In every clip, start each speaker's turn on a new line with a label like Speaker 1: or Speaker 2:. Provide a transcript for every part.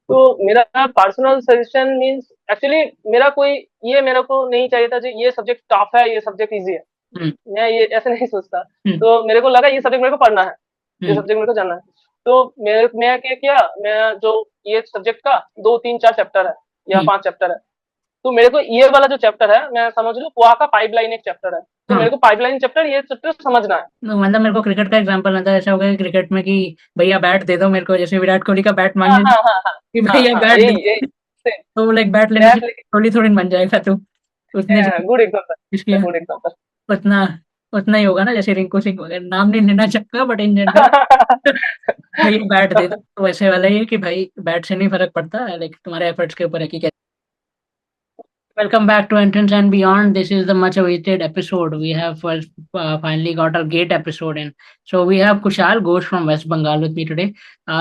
Speaker 1: तो मेरा personal suggestion means actually मेरा कोई ये मेरे को नहीं चाहिए था कि ये सब्जेक्ट टफ है, ये सब्जेक्ट इजी है।
Speaker 2: हम्म।
Speaker 1: मैं ये ऐसे नहीं सोचता।
Speaker 2: हम्म।
Speaker 1: तो मेरे को लगा ये सब्जेक्ट मेरे को पढ़ना है, ये
Speaker 2: हम्म।
Speaker 1: सब्जेक्ट मेरे को जानना है। तो मैं क्या किया, मैं जो ये सब्जेक्ट का 2 3 4 चैप्टर है या
Speaker 2: हम्म।
Speaker 1: 5 चैप्टर है। तो मेरे को ये वाला जो चैप्टर है, मैं समझ लो वहाँ का पाइपलाइन एक चैप्टर है। तो
Speaker 2: हाँ,
Speaker 1: मेरे को पाइपलाइन चैप्टर ये चैप्टर समझना है।
Speaker 2: तो मतलब मेरे को क्रिकेट का एग्जांपल आता है, ऐसा हो गया क्रिकेट में कि भैया बैट दे दो मेरे को, जैसे विराट कोहली का बैट
Speaker 1: हाँ
Speaker 2: मांगने
Speaker 1: हाँ हाँ हाँ
Speaker 2: कि
Speaker 1: हाँ
Speaker 2: भैया
Speaker 1: हाँ,
Speaker 2: बैट
Speaker 1: यही
Speaker 2: दे,
Speaker 1: यही
Speaker 2: तो लाइक बैट लेने से
Speaker 1: बैट लेके।
Speaker 2: कोहली थोड़ी न बन जाएगा तू, उतने
Speaker 1: गुड
Speaker 2: इसलिए
Speaker 1: एग्जाम्पल, गुड एग्जाम्पल।
Speaker 2: उतना उतना ही होगा ना, जैसे रिंकू सिंह वगैरह, नाम नहीं लेना चाहता बट इन जनरल भैया बैट दे दो, तो वैसे वाला ही है कि भाई बैट से नहीं फर्क पड़ता, लाइक तुम्हारे एफर्ट्स के ऊपर है कि कैसे। Welcome back to Entrance and Beyond. This is the much awaited episode. We have first, finally got our gate episode in. So we have Kushal Ghosh from West Bengal with me today.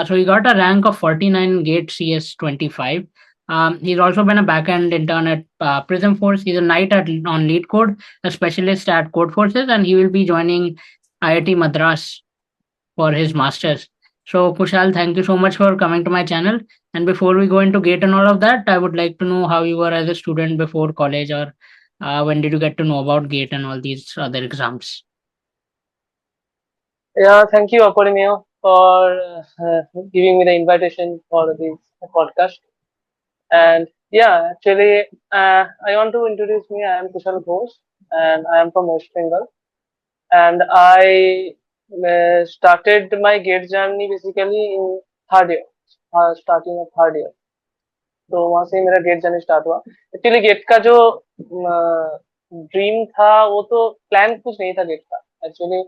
Speaker 2: So he got a rank of 49 gate CS 25. He's also been a backend intern at Prism Force. He's a knight on Lead Code, a specialist at Code Forces, and he will be joining IIT Madras for his masters. So, Kushal, thank you so much for coming to my channel. And before we go into GATE and all of that, I would like to know how you were as a student before college, or when did you get to know about GATE and all these other exams?
Speaker 1: Yeah, thank you, Apurima, for giving me the invitation for this podcast. And yeah, actually, I want to introduce me. I am Kushal Ghosh, and I am from West Bengal. And I started my GATE journey basically in third year, starting of third year. तो वहां से मेरा gate journey start हुआ। Actually get का जो dream था, वो तो प्लान कुछ नहीं था गेट का। एक्चुअली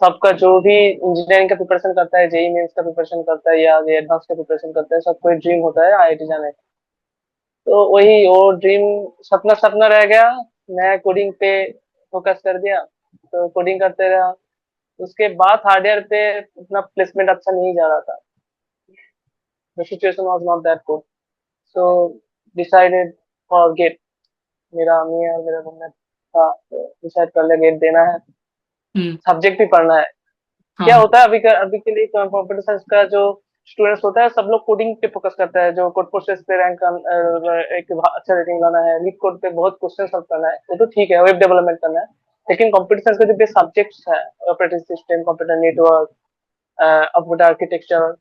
Speaker 1: सबका जो भी इंजीनियरिंग का प्रिपरेशन करता है, जेई मेंस का प्रिपरेशन करता है या एडवांस का प्रिपरेशन करता है, सबको एक ड्रीम होता है आईआईटी जाने का। तो वही वो ड्रीम सपना सपना रह गया। मैं कोडिंग पे फोकस कर दिया, तो कोडिंग करते रहा। उसके बाद हार्डवेयर पे उतना प्लेसमेंट अच्छा नहीं जा रहा था। The situation was not that good, so decided for GATE. मेरा मैं और मेरा रूममेट था, तो डिसाइड कर लिया गेट देना है।
Speaker 2: Hmm.
Speaker 1: सब्जेक्ट भी पढ़ना है। क्या
Speaker 2: हाँ।
Speaker 1: होता है अभी के लिए कंप्यूटर साइंस का जो स्टूडेंट्स होता है, सब लोग कोडिंग पे फोकस करता है। जो कोड प्रोसेस पे रैंक एक अच्छा रेटिंग लाना है, लीड कोड पे बहुत क्वेश्चन सॉल्व करना है, वो तो ठीक है, वेब डेवलपमेंट करना है। लेकिन कंप्यूटर साइंस के जो बेस सब्जेक्ट्स है, operating system, computer network, computer architecture,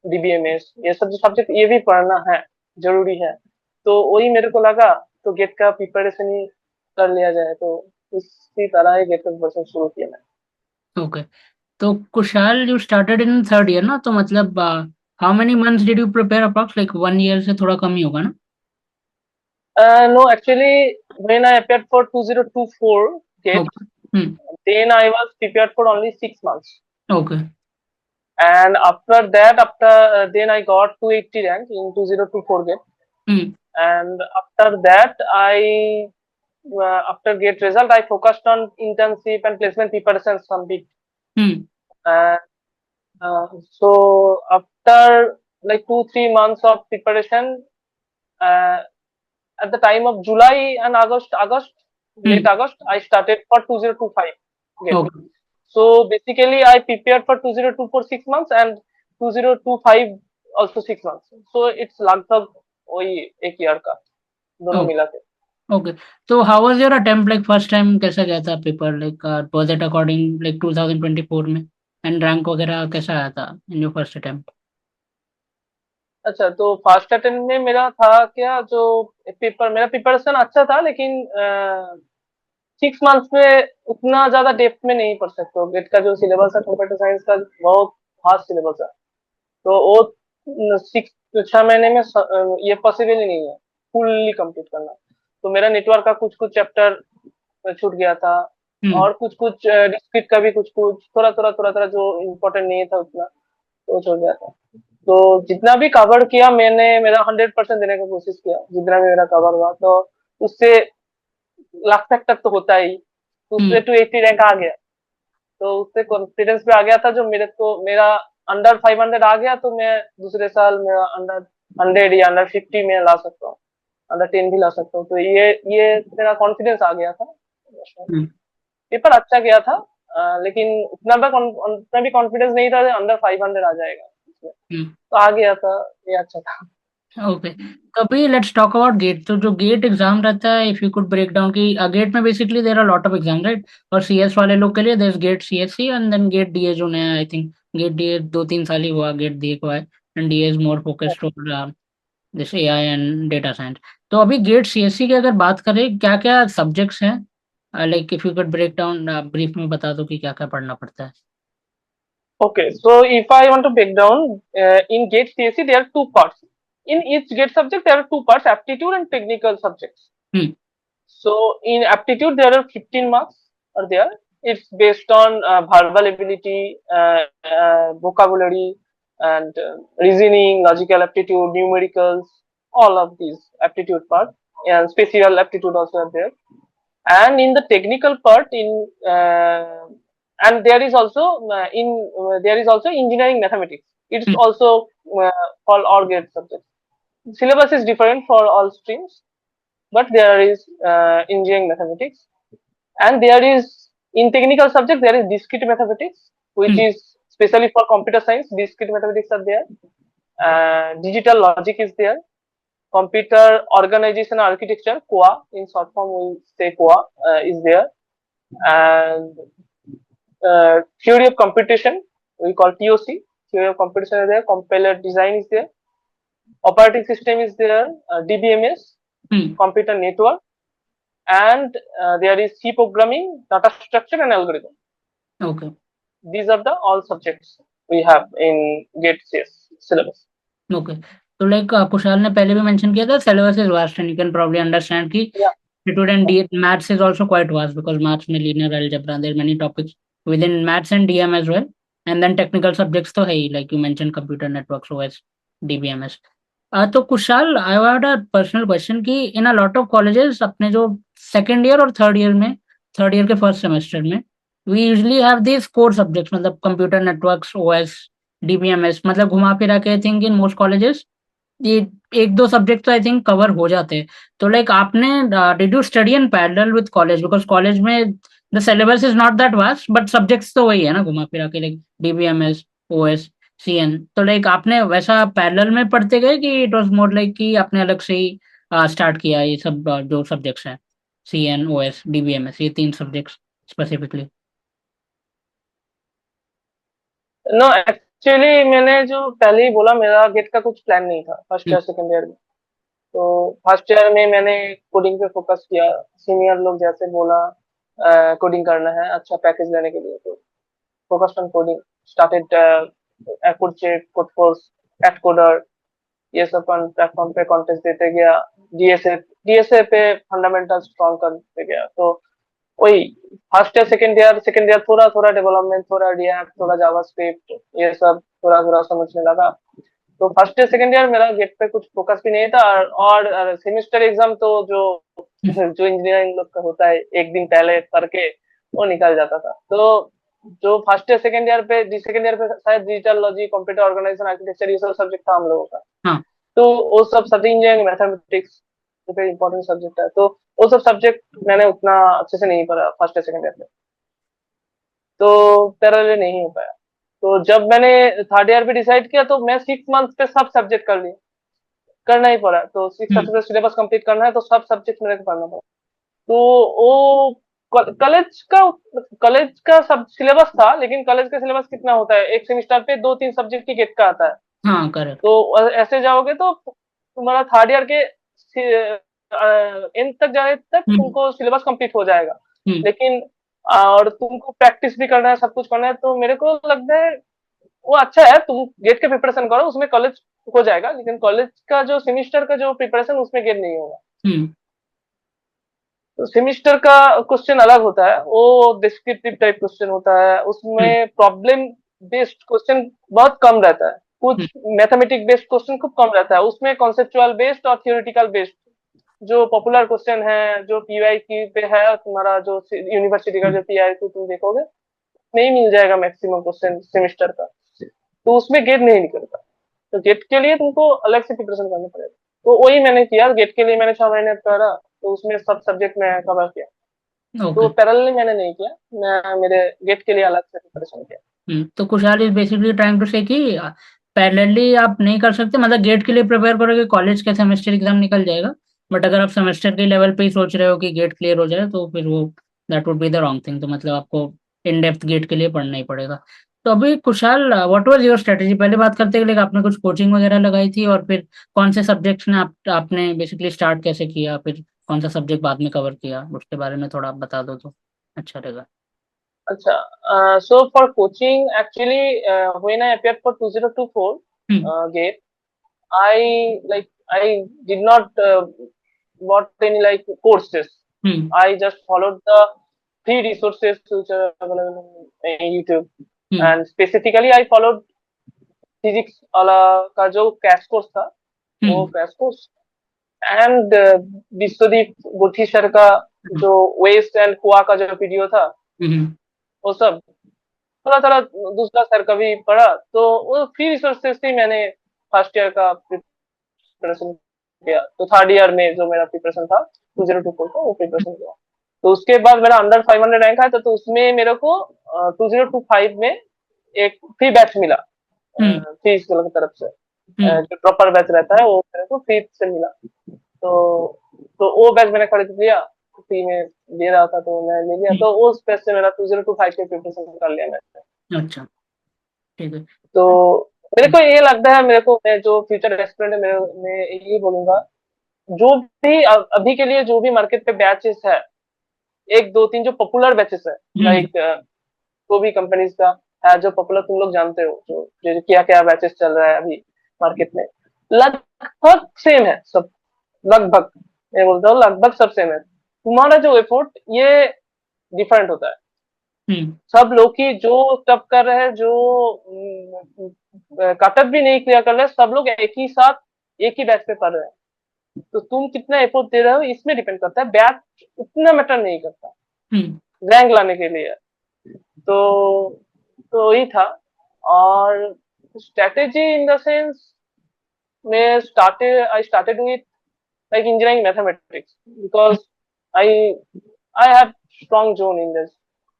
Speaker 1: DBMS, ये सब जो सब्जेक्ट ये भी पढ़ना है, जरूरी है। तो वही मेरे को लगा, तो गेट का प्रिपरेशन ही कर लिया जाए। तो इसी तरह ही गेट का प्रिपरेशन शुरू किया
Speaker 2: ओके, तो Kushal you started in third year ना, तो मतलब how many months did you prepare approx, like 1 year से थोड़ा कम ही होगा ना?
Speaker 1: मैंने। No, actually when I appeared for 2024 GATE,
Speaker 2: okay. Hmm.
Speaker 1: then I was prepared for only 6 months.
Speaker 2: Okay.
Speaker 1: And after that, then I got 280 rank in 2024 GATE.
Speaker 2: Hmm.
Speaker 1: And after that, after GATE result, I focused on internship and placement preparation some bit.
Speaker 2: Hmm.
Speaker 1: And so after like 2 3 months of preparation, uh, at the time of July and August, late
Speaker 2: hmm.
Speaker 1: August, I started for 2025 GATE.
Speaker 2: Okay.
Speaker 1: So basically, I prepared for 2024 6 months and 2025 also 6 months. So it's लगभग वही एक year का, दोनों मिला के।
Speaker 2: Okay, तो how was your attempt, like first time कैसा गया था paper, like was it according like 2024 में, एंड रैंक वगैरह कैसा आया था इन योर फर्स्ट अटेम्प्ट?
Speaker 1: अच्छा, तो फर्स्ट अटेम्प्ट में मेरा था क्या, जो पेपर मेरा प्रिपरेशन अच्छा था, लेकिन 6 मंथ्स में उतना ज्यादा डेप्थ में नहीं पढ़ सकते हो। गेट का जो सिलेबस है कंप्यूटर साइंस का, बहुत फास्ट सिलेबस है। तो वो 6 6 महीने में ये पॉसिबल ही नहीं है फुल्ली कंप्लीट करना। तो मेरा नेटवर्क का कुछ कुछ चैप्टर छूट गया था,
Speaker 2: हम्म।
Speaker 1: और कुछ कुछ डिस्क्रीट का भी कुछ कुछ थोड़ा थोड़ा जो इम्पोर्टेंट नहीं था उतना, तो छूट गया था। तो जितना भी कवर किया मैंने, मेरा 100% देने का कोशिश किया, जितना भी मेरा कवर हुआ। तो उससे लाख तक तो होता ही, तो उससे
Speaker 2: हम्म।
Speaker 1: 280 रैंक आ गया। तो उससे कॉन्फिडेंस पे आ गया था, जो मेरे को मेरा अंडर 500 आ गया, तो मैं दूसरे साल मेरा अंडर 100 या अंडर 50 में ला सकता हूँ, अंडर 10 भी ला सकता हूँ। तो ये मेरा कॉन्फिडेंस आ गया था।
Speaker 2: हम्म।
Speaker 1: पेपर अच्छा गया था, लेकिन उतना भी कॉन्फिडेंस नहीं था अंडर 500 आ जाएगा इसमें।
Speaker 2: हम्म।
Speaker 1: तो आ गया था, ये अच्छा था।
Speaker 2: ओके। कभी लेट्स टॉक अबाउट गेट। तो जो गेट एग्जाम रहता है, if you could break down की गेट में basically there are lot of exam, right? और सीएस वाले लोग के लिए there is GATE CSC and then GATE DA जो नया, आई थिंक गेट डीए 2-3 साल ही हुआ गेट डीए को है। And DA is more focused on this AI and data science. तो अभी गेट सीएससी की अगर बात करें, क्या क्या सब्जेक्ट्स हैं? Like if you could break down, brief में बता दो कि क्या क्या पढ़ना पड़ता है।
Speaker 1: Okay, so if I want to break down in GATE CSE, there are two parts. In each GATE subject, there are two parts: aptitude and technical subjects.
Speaker 2: Hmm.
Speaker 1: So in aptitude, there are 15 marks are there. It's based on verbal ability, vocabulary, and reasoning, logical aptitude, numericals, all of these aptitude part, and special aptitude also are there. And in the technical part, in and there is also there is also engineering mathematics. It's
Speaker 2: hmm.
Speaker 1: also called all grade subjects. Syllabus is different for all streams, but there is engineering mathematics, and there is in technical subject there is discrete mathematics, which
Speaker 2: hmm.
Speaker 1: is specially for computer science. Discrete mathematics are there. Digital logic is there. Computer organization architecture, QA in short form we say QA is there, and theory of computation we call TOC. Theory of computation is there. Compiler design is there. Operating system is there. DBMS,
Speaker 2: hmm.
Speaker 1: computer network, and there is C programming, data structure, and algorithm.
Speaker 2: Okay.
Speaker 1: These are the all subjects we have in GATE CS syllabus.
Speaker 2: Okay. तो like Kushal ने पहले भी mention किया था, syllabus is vast and you can probably understand कि
Speaker 1: Yeah.
Speaker 2: aptitude and maths is also quite vast because maths में linear algebra, there are many topics within maths and DM as well. And then technical subjects तो है ही, like you mentioned computer networks, OS, DBMS. तो Kushal, I have a personal question कि in a lot of colleges अपने जो second year और third year में, third year के first semester में we usually have this core subjects, मतलब computer networks, OS, DBMS, मतलब घुमा फिरा के I think in most colleges ये एक दो सब्जेक्ट तो आई थिंक कवर हो जाते हैं। तो लाइक आपने did you study in parallel with college? Because college में the syllabus is not that vast but subjects तो वही है ना घुमा फिरा के, लाइक डीबीएमएस, ओएस, सीएन। तो लाइक आपने वैसा पैरेलल में पढ़ते गए कि इट वाज मोर लाइक कि आपने अलग से ही स्टार्ट किया ये सब जो सब्जेक्ट्स हैं, सीएन, ओएस, डीबीएमएस, ये तीन सब्जेक्ट्स स्पेसिफिकली?
Speaker 1: नो, एक्चुअली मैंने जो पहले ही बोला, मेरा गेट का कुछ प्लान नहीं था फर्स्ट
Speaker 2: हम्म।
Speaker 1: ईयर सेकेंड ईयर में। तो फर्स्ट ईयर में मैंने कोडिंग पे फोकस किया। सीनियर लोग जैसे बोला कोडिंग करना है अच्छा पैकेज लेने के लिए, तो focus on coding started. CodeChef, Codeforces, AtCoder, ये सब प्लेटफॉर्म पे कॉन्टेस्ट देते गया। डीएसए डीएसए पे फंडामेंटल स्ट्रॉन्ग करते गया। तो वही फर्स्ट ईयर सेकेंड ईयर थोड़ा थोड़ा डेवलपमेंट, थोड़ा रिएक्ट, थोड़ा जावास्क्रिप्ट, ये सब थोड़ा थोड़ा समझने लगा। तो फर्स्ट ईयर सेकेंड ईयर मेरा गेट पे कुछ फोकस भी नहीं था। और सेमेस्टर एग्जाम तो जो जो इंजीनियरिंग लोग का होता है एक दिन पहले करके वो निकल जाता था। तो जो फर्स्ट ईयर सेकेंड ईयर पे शायद digital logic, computer organisation architecture, ये सब सब्जेक्ट था हम लोगों का।
Speaker 2: हाँ।
Speaker 1: तो वो सब subject, engineering mathematics important subject है, तो वो सब सब्जेक्ट मैंने उतना अच्छे से नहीं पढ़ा फर्स्ट या सेकंड ईयर में। तो पैरेलल नहीं हो पाया। तो जब मैंने थर्ड ईयर पे डिसाइड किया, तो मैं 6 मंथ पे सब सब्जेक्ट कर लिए। करना ही पड़ा, तो सिक्स
Speaker 2: हम्म।
Speaker 1: सबसे सिलेबस कंप्लीट करना है तो सब सब्जेक्ट मेरे को पढ़ना पड़ा। तो वो कॉलेज का सब सिलेबस था, लेकिन कॉलेज का सिलेबस कितना होता है, एक सेमिस्टर पे 2-3 सब्जेक्ट की गेट का आता है।
Speaker 2: हाँ, करेक्ट।
Speaker 1: तो ऐसे जाओगे तो तुम्हारा थर्ड ईयर के एंड तक जाने तक
Speaker 2: हम्म।
Speaker 1: तुमको सिलेबस कंप्लीट हो जाएगा।
Speaker 2: हम्म।
Speaker 1: लेकिन और तुमको प्रैक्टिस भी करना है, सब कुछ करना है। तो मेरे को लगता है वो अच्छा है, तुम गेट के प्रिपरेशन करो, उसमें कॉलेज हो जाएगा। लेकिन कॉलेज का जो सेमिस्टर का जो प्रिपरेशन, उसमें गेट नहीं होगा।
Speaker 2: हम्म।
Speaker 1: तो सेमिस्टर का क्वेश्चन अलग होता है, वो डिस्क्रिप्टिव टाइप क्वेश्चन होता है,
Speaker 2: हम्म।
Speaker 1: उसमें प्रॉब्लम बेस्ड क्वेश्चन बहुत कम रहता है।
Speaker 2: हम्म।
Speaker 1: कुछ मैथमेटिक बेस्ड क्वेश्चन खूब कम रहता है, उसमें कॉन्सेप्चुअल बेस्ड और थियोरिटिकल बेस्ड जो पॉपुलर क्वेश्चन है, जो पीवाई की पे है तुम्हारा, जो यूनिवर्सिटी का
Speaker 2: हम्म।
Speaker 1: जो पीआई को तुम देखोगे, नहीं मिल जाएगा मैक्सिमम क्वेश्चन सेमिस्टर का। तो उसमें गेट नहीं निकलता। तो गेट के लिए तुमको अलग से प्रिपरेशन करना पड़ेगा। तो वही मैंने किया, गेट के लिए मैंने 6 महीने करा, तो उसमें सब सब्जेक्ट में कवर किया। तो
Speaker 2: ओके।
Speaker 1: पैरेलली मैंने नहीं किया, मैं मेरे गेट के लिए अलग से प्रिपरेशन किया।
Speaker 2: तो खुशहाल इज बेसिकली ट्राइंग टू से कि पैरेलली आप नहीं कर सकते, मतलब गेट के लिए प्रिपेयर करोगे कॉलेज का सेमेस्टर एग्जाम निकल जाएगा। बट अगर आप सेमेस्टर के लेवल पे ही सोच रहे हो कि गेट क्लियर हो जाए तो फिर वो that would be the wrong thing. तो मतलब आपको इन डेप्थ गेट के लिए पढ़ना ही पड़ेगा। तो अभी Kushal, what was your strategy? पहले बात करते हैं कि like आपने कुछ कोचिंग वगैरह लगाई थी, और फिर कौन से सब्जेक्ट्स ने आपने बेसिकली स्टार्ट कैसे किया, फिर कौन सा सब्जेक्ट बाद में कवर किया, उसके बारे में थोड़ा आप बता दो तो अच्छा रहेगा।
Speaker 1: अच्छा, so for coaching, actually, when I appeared for 2024
Speaker 2: hmm.
Speaker 1: gate, I did not bought any like courses.
Speaker 2: Hmm.
Speaker 1: I just followed the free resources which are available in YouTube,
Speaker 2: hmm.
Speaker 1: and specifically I followed physics वाला का जो crash course था, वो
Speaker 2: हम्म।
Speaker 1: Crash course, and Vishwadeep गुठी sir का जो waste and कुआ का जो वीडियो था,
Speaker 2: हम्म।
Speaker 1: वो सब थोड़ा थोड़ा दूसरा सर का भी पढ़ा। तो वो फ्री रिसोर्सेज से ही मैंने फर्स्ट ईयर का प्रिपरेशन किया। तो थर्ड ईयर में जो मेरा प्रिपरेशन था 2024 का, वो प्रिपरेशन किया। तो उसके बाद मेरा अंडर 500 रैंक आया, तो उसमें मेरे को 2025 में एक फ्री बैच मिला
Speaker 2: हम्म।
Speaker 1: फ्री स्कूल की तरफ से।
Speaker 2: हम्म।
Speaker 1: जो प्रॉपर बैच रहता है वो मेरे को फ्री से मिला। तो तो वो बैच मैंने खरीद लिया, फ्री में दे रहा था तो मैं ले लिया।
Speaker 2: हम्म।
Speaker 1: तो उस बैच से मेरा 2025 के प्रिपरेशन कर लिया मैंने।
Speaker 2: अच्छा, ठीक है।
Speaker 1: तो मेरे को ये लगता है, मेरे को, मैं जो फ्यूचर एस्पिरेंट है, मेरे मैं यही बोलूंगा, जो भी अभी के लिए जो भी मार्केट पे बैचेस है, एक दो तीन जो पॉपुलर बैचेस है,
Speaker 2: हम्म।
Speaker 1: लाइक को भी कंपनीज का है जो पॉपुलर, तुम लोग जानते हो जो क्या क्या बैचेस चल रहा है अभी मार्केट में, लगभग सेम है सब। लगभग, मैं बोलता हूँ लगभग सब सेम है। तुम्हारा जो एफर्ट ये डिफरेंट होता है।
Speaker 2: हम्म।
Speaker 1: सब लोग की जो टप कर रहे हैं, जो कटअप भी नहीं क्लियर कर रहे हैं, सब लोग एक ही साथ एक ही बैच पे पढ़ रहे हैं। तो तुम कितना एफर्ट दे रहे हो इसमें डिपेंड करता है, बैच उतना मैटर नहीं करता
Speaker 2: हम्म।
Speaker 1: रैंक लाने के लिए। तो तो यही था। और strategy in the sense, I started with like engineering mathematics because I I have strong zone in this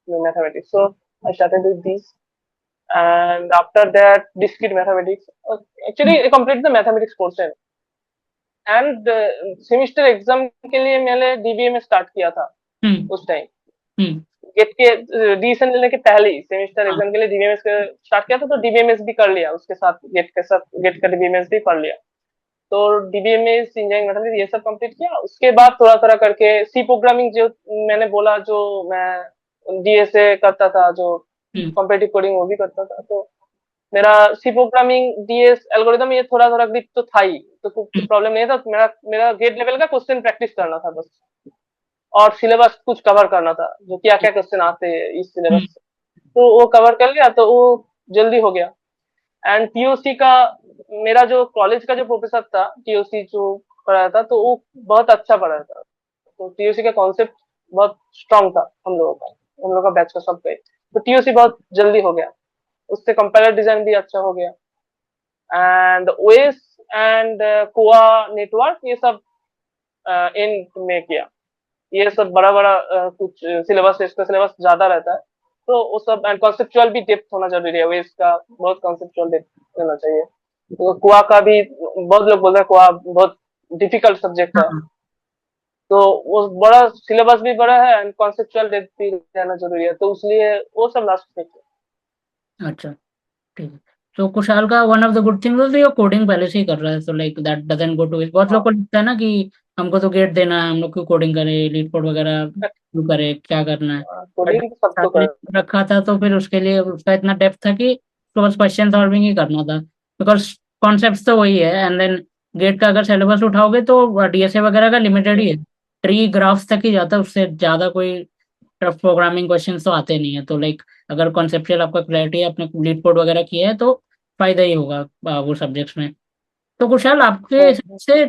Speaker 1: mathematics. So I started with this, and after that discrete mathematics. Actually, I completed the mathematics portion, and semester exam के लिए मैंने dBA में start किया था
Speaker 2: हम्म।
Speaker 1: उस time.
Speaker 2: हम्म।
Speaker 1: Gate के decision लेने के पहले ही सेमिस्टर
Speaker 2: हाँ।
Speaker 1: एग्जाम के लिए डीबीएमएस स्टार्ट किया था। तो डीबीएमएस भी कर लिया उसके साथ, गेट के साथ गेट का डीबीएमएस भी कर लिया। तो डीबीएमएस इंजीनियरिंग मैथमेटिक्स ये सब कंप्लीट किया। उसके बाद थोड़ा थोड़ा करके सी प्रोग्रामिंग, जो मैंने बोला, जो मैं डीएसए करता था, जो
Speaker 2: हम्म।
Speaker 1: कॉम्पिटिटिव कोडिंग वो भी करता था। तो मेरा सी प्रोग्रामिंग, डीएस एल्गोरिदम, ये थोड़ा थोड़ा ग्रिप तो था ही, तो कुछ
Speaker 2: हम्म।
Speaker 1: प्रॉब्लम नहीं था। मेरा मेरा गेट लेवल का क्वेश्चन प्रैक्टिस करना था बस, और सिलेबस कुछ कवर करना था, जो क्या क्या क्वेश्चन आते हैं इस सिलेबस
Speaker 2: हम्म।
Speaker 1: से। तो वो कवर कर लिया, तो वो जल्दी हो गया। एंड टीओसी का, मेरा जो कॉलेज का जो प्रोफेसर था, टीओसी जो पढ़ाया था, तो वो बहुत अच्छा पढ़ाया था। तो टीओसी का कॉन्सेप्ट बहुत स्ट्रांग था हम लोगों का बैच का सब पे। तो टीओसी बहुत जल्दी हो गया, उससे कंपाइलर डिजाइन भी अच्छा हो गया। एंड ओएस एंड कोआ नेटवर्क, ये सब इन में किया। ये सब बड़ा बड़ा कुछ सिलेबस है, इसका सिलेबस ज्यादा रहता है। तो वो सब, एंड कॉन्सेप्चुअल भी डेप्थ होना जरूरी है, वेस का बहुत कॉन्सेप्चुअल डेप्थ होना चाहिए। तो कुआ का भी बहुत लोग बोलते हैं कुआ बहुत डिफिकल्ट सब्जेक्ट है।
Speaker 2: हाँ।
Speaker 1: तो वो बड़ा सिलेबस भी बड़ा है, एंड कॉन्सेप्चुअल डेप्थ भी रहना जरूरी है, तो इसलिए वो सब लास्ट में किया।
Speaker 2: अच्छा, ठीक है। तो कुशाल का one of the good thing ये कोडिंग पहले से ही कर रहा है, तो like that doesn't go to waste. बहुत लोग
Speaker 1: हाँ,
Speaker 2: को लगता है ना कि हमको तो गेट देना है, हम लोग क्यों कोडिंग करें, लीड कोड वगैरह क्यों करें, क्या करना है। बट
Speaker 1: कोडिंग तो सबको
Speaker 2: साथ में
Speaker 1: कर।
Speaker 2: रखा था तो फिर उसके लिए उसका इतना डेप्थ था कि उसको बस क्वेश्चन सॉल्विंग ही करना था, बिकॉज कॉन्सेप्ट तो वही है। एंड देन गेट का अगर सिलेबस उठाओगे तो डीएसए वगैरह का लिमिटेड ही है, ट्री ग्राफ्स तक ही जाता है, उससे ज्यादा कोई टफ प्रोग्रामिंग क्वेश्चन तो आते नहीं है। तो लाइक अगर कॉन्सेप्चुअल आपका क्लैरिटी है, आपने लीड कोड वगैरह किया है तो फायदा ही होगा वो सब्जेक्ट्स में। तो कुशाल आपके हिसाब से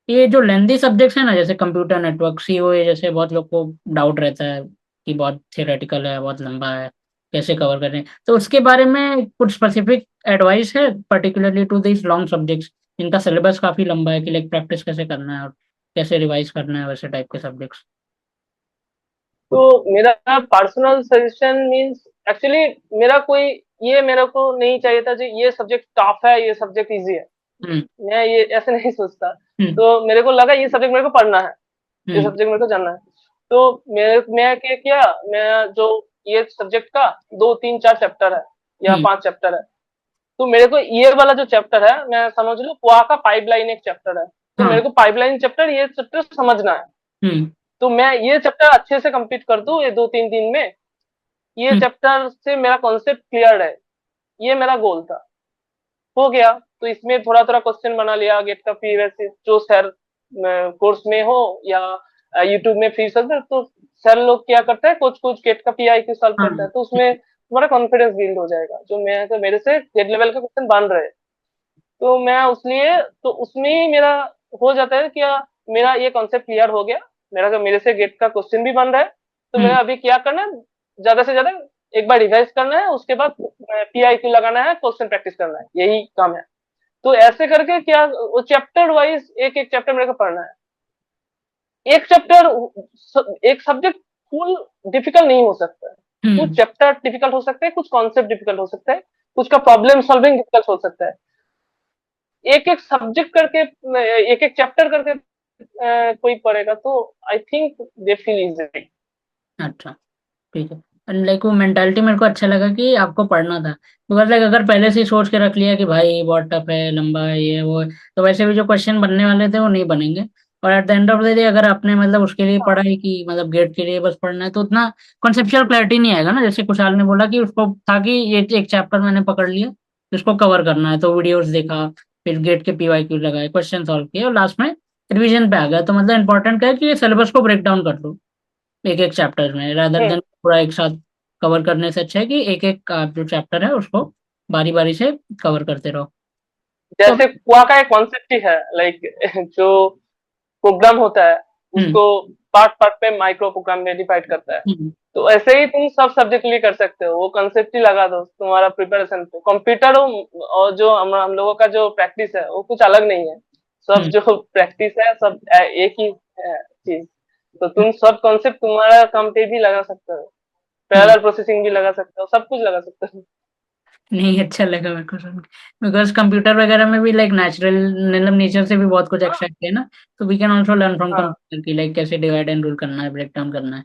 Speaker 2: ये जो लेंदी सब्जेक्ट्स है ना, जैसे कंप्यूटर नेटवर्क सीओए, जैसे बहुत लोग को डाउट रहता है कि बहुत थियोरेटिकल है, बहुत लंबा है, कैसे कवर करें, तो उसके बारे में कुछ स्पेसिफिक एडवाइस है particularly to this long subjects जिनका सिलेबस काफी लंबा है, कि लाइक प्रैक्टिस कैसे करना है और कैसे रिवाइज करना है वैसे टाइप के सब्जेक्ट्स?
Speaker 1: तो मेरा पर्सनल सजेशन मींस, एक्चुअली मेरा कोई ये मेरे को नहीं चाहिए था, जो ये सब्जेक्ट टफ है, ये सब्जेक्ट इजी है।
Speaker 2: हम्म
Speaker 1: मैं ये ऐसे नहीं सोचता।
Speaker 2: हम्म
Speaker 1: तो मेरे को लगा ये सब्जेक्ट मेरे को पढ़ना है, ये
Speaker 2: हम्म
Speaker 1: सब्जेक्ट मेरे को जानना है। तो मैं क्या किया, मैं जो ये सब्जेक्ट का 2 3 4 चैप्टर है या
Speaker 2: हम्म
Speaker 1: 5 चैप्टर है, तो मेरे को ये वाला जो चैप्टर है, मैं समझ लो वहाँ का पाइपलाइन एक चैप्टर है, तो
Speaker 2: हाँ
Speaker 1: मेरे को पाइपलाइन चैप्टर, ये चैप्टर समझना है।
Speaker 2: हम्म
Speaker 1: तो मैं ये चैप्टर अच्छे से कंप्लीट कर दूं ये 2 3 दिन में, ये
Speaker 2: हम्म
Speaker 1: चैप्टर से मेरा कॉन्सेप्ट क्लियर है, ये मेरा गोल था। हो गया। तो इसमें थोड़ा थोड़ा क्वेश्चन बना लिया गेट का पीवीएस, जो सर कोर्स में हो या यूट्यूब में फ्री सर्च, तो सर लोग क्या करते हैं, कुछ कुछ गेट का पीआई क्यू सॉल्व करता है,
Speaker 2: हाँ
Speaker 1: तो उसमें तुम्हारा कॉन्फिडेंस बिल्ड हो जाएगा, जो मैं तो मेरे से गेट लेवल का क्वेश्चन बन रहे हैं। तो मैं उसलिए, तो उसमें ही मेरा हो जाता है कि मेरा ये कॉन्सेप्ट क्लियर हो गया, मेरा जो मेरे से गेट का क्वेश्चन भी बन रहा है, तो
Speaker 2: हम्म
Speaker 1: मेरा अभी क्या करना है, ज्यादा से ज्यादा एक बार रिवाइज करना है, उसके बाद पीआईक्यू लगाना है, क्वेश्चन प्रैक्टिस करना है, यही काम है। तो ऐसे करके क्या, वो चैप्टर वाइज एक एक चैप्टर मेरे को पढ़ना है। एक चैप्टर, एक सब्जेक्ट फुल डिफिकल्ट नहीं हो सकता है। कुछ
Speaker 2: हम्म
Speaker 1: चैप्टर डिफिकल्ट हो सकते हैं, कुछ कॉन्सेप्ट डिफिकल्ट हो सकता है, कुछ का प्रॉब्लम सॉल्विंग डिफिकल्ट हो सकता है। एक एक सब्जेक्ट करके, एक एक चैप्टर करके कोई पढ़ेगा तो I think they feel easy.
Speaker 2: अच्छा ठीक है। एंड लाइक वो मेंटालिटी मेरे को अच्छा लगा कि आपको पढ़ना था, बिकॉज लाइक अगर पहले से ही सोच के रख लिया कि भाई बहुत टफ है, लंबा है, ये वो है, तो वैसे भी जो क्वेश्चन बनने वाले थे वो नहीं बनेंगे। और at the end of the day अगर आपने मतलब उसके लिए पढ़ा है कि मतलब गेट के लिए बस पढ़ना है, तो उतना कॉन्सेप्चुअल क्लैरिटी नहीं आएगा ना। जैसे कुशाल ने बोला कि उसको था कि ये एक चैप्टर मैंने पकड़ लिया, इसको कवर करना है, तो वीडियोस देखा, फिर गेट के पीवाईक्यू लगाए, क्वेश्चन सॉल्व किए, और लास्ट में रिवीजन पे आ गया। तो मतलब इंपॉर्टेंट क्या है कि सिलेबस को ब्रेक डाउन कर लो एक एक चैप्टर में, रादर
Speaker 1: हम्म।
Speaker 2: देन पूरा एक साथ कवर करने से अच्छा है कि एक एक का जो चैप्टर है उसको बारी बारी से कवर करते रहो। तो
Speaker 1: जैसे कुआ का एक कॉन्सेप्ट ही है, लाइक जो प्रोग्राम होता है,
Speaker 2: हम्म
Speaker 1: उसको पार्ट पार्ट पे माइक्रो प्रोग्राम में डिवाइड करता है।
Speaker 2: हम्म
Speaker 1: तो ऐसे ही तुम सब सब्जेक्ट लिए कर सकते हो, वो कंसेप्ट ही लगा दो तुम्हारा प्रिपरेशन पे। कंप्यूटर और जो हम लोगों का जो प्रैक्टिस है वो कुछ अलग नहीं है। सब
Speaker 2: हम्म
Speaker 1: जो प्रैक्टिस है सब एक ही चीज। तो तुम सब कॉन्सेप्ट तुम्हारा काम पे भी लगा सकते हो,
Speaker 2: हम्म
Speaker 1: पैरेलल प्रोसेसिंग भी लगा सकते हो, सब कुछ लगा सकते हो।
Speaker 2: नहीं अच्छा लगा मेरे को सुन के, बिकॉज कंप्यूटर वगैरह में भी लाइक नेचुरल मतलब नेचर से भी बहुत कुछ
Speaker 1: हाँ
Speaker 2: एक्सट्रैक्ट है ना। तो we can also learn from
Speaker 1: हाँ।
Speaker 2: कंप्यूटर की लाइक कैसे डिवाइड एंड रूल करना है, ब्रेक डाउन करना है।